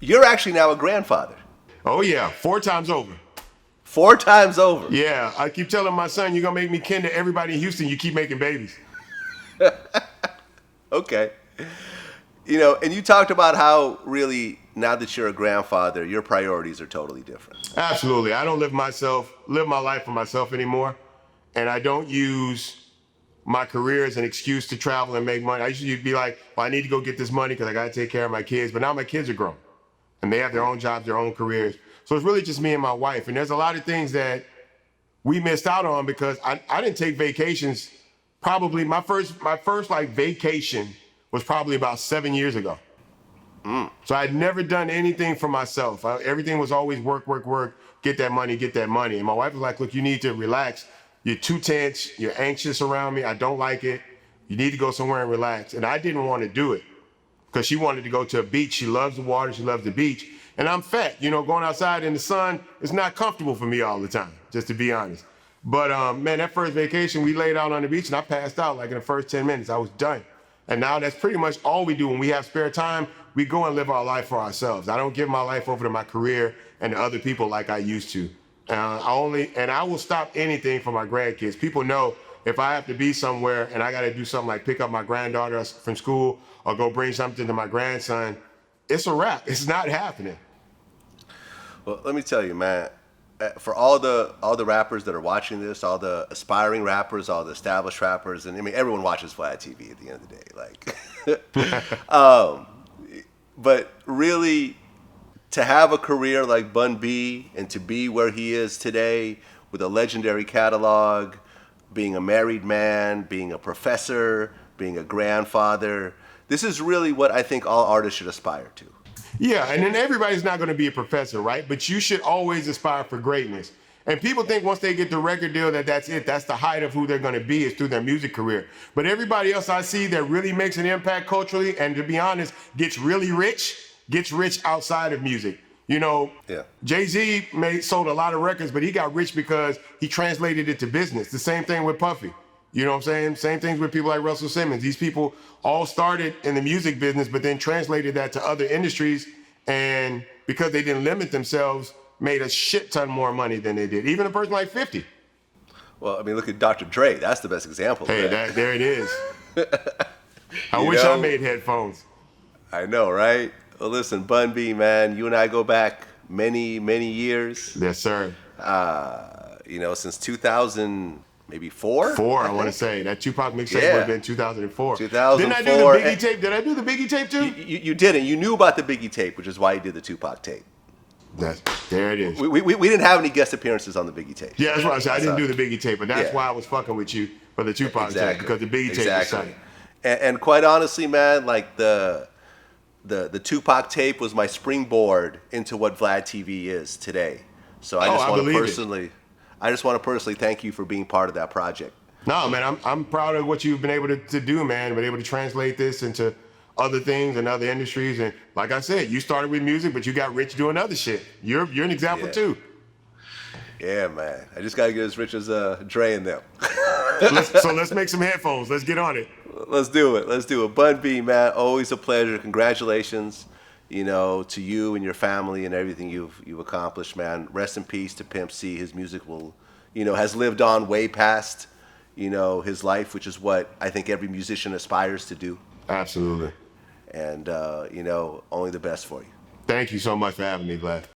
You're actually now a grandfather. Oh yeah, 4 times over. 4 times over. Yeah, I keep telling my son, you're gonna make me kin to everybody in Houston. You keep making babies. Okay. You know, and you talked about how really now that you're a grandfather, your priorities are totally different. Absolutely. I don't live my life for myself anymore. And I don't use my career as an excuse to travel and make money. I used to be like, well, I need to go get this money because I got to take care of my kids. But now my kids are grown and they have their own jobs, their own careers. So it's really just me and my wife. And there's a lot of things that we missed out on because I didn't take vacations. Probably my first like vacation was probably about 7 years ago. So I'd never done anything for myself. Everything was always work, work, work, get that money, get that money. And my wife was like, look, you need to relax. You're too tense. You're anxious around me. I don't like it. You need to go somewhere and relax. And I didn't want to do it because she wanted to go to a beach. She loves the water. She loves the beach. And I'm fat. You know, going outside in the sun is not comfortable for me all the time, just to be honest. But man, that first vacation, we laid out on the beach and I passed out like in the first 10 minutes. I was done. And now that's pretty much all we do. When we have spare time, we go and live our life for ourselves. I don't give my life over to my career and to other people like I used to. I will stop anything for my grandkids. People know if I have to be somewhere and I got to do something like pick up my granddaughter from school or go bring something to my grandson, it's a wrap. It's not happening. Well, let me tell you, man, for all the rappers that are watching this, all the aspiring rappers, all the established rappers, and I mean, everyone watches VladTV at the end of the day, like, but really, to have a career like Bun B and to be where he is today with a legendary catalog, being a married man, being a professor, being a grandfather, this is really what I think all artists should aspire to. Yeah, and then everybody's not going to be a professor, right? But you should always aspire for greatness. And people think once they get the record deal that's it. That's the height of who they're going to be is through their music career. But everybody else I see that really makes an impact culturally and, to be honest, gets really rich, gets rich outside of music. You know, Jay-Z sold a lot of records, but he got rich because he translated it to business. The same thing with Puffy. You know what I'm saying? Same things with people like Russell Simmons. These people all started in the music business, but then translated that to other industries. And because they didn't limit themselves, made a shit ton more money than they did. Even a person like 50. Well, I mean, look at Dr. Dre. That's the best example. Hey, there it is. I wish I made headphones. I know, right? Well, listen, Bun B, man, you and I go back many, many years. Yes, sir. You know, since 2000, maybe four? I want to say. That Tupac mixtape would have been 2004. 2004. Didn't I do the Biggie tape? Did I do the Biggie tape too? You didn't. You knew about the Biggie tape, which is why you did the Tupac tape. There it is. We didn't have any guest appearances on the Biggie tape. Yeah, that's what I said. I didn't do the Biggie tape, but that's why I was fucking with you for the Tupac tape, because the Biggie tape was sick. And quite honestly, man, like the Tupac tape was my springboard into what VladTV is today. So I just want to personally thank you for being part of that project. No, man, I'm proud of what you've been able to do, man. Been able to translate this into other things and other industries. And like I said, you started with music, but you got rich doing other shit. You're an example too. Yeah, man. I just got to get as rich as Dre and them. So let's make some headphones. Let's get on it. Let's do it. Bun B, man, always a pleasure. Congratulations, you know, to you and your family and everything you've accomplished, man. Rest in peace to Pimp C. His music will, you know, has lived on way past, you know, his life, which is what I think every musician aspires to do. Absolutely. And, you know, only the best for you. Thank you so much for having me, Vlad.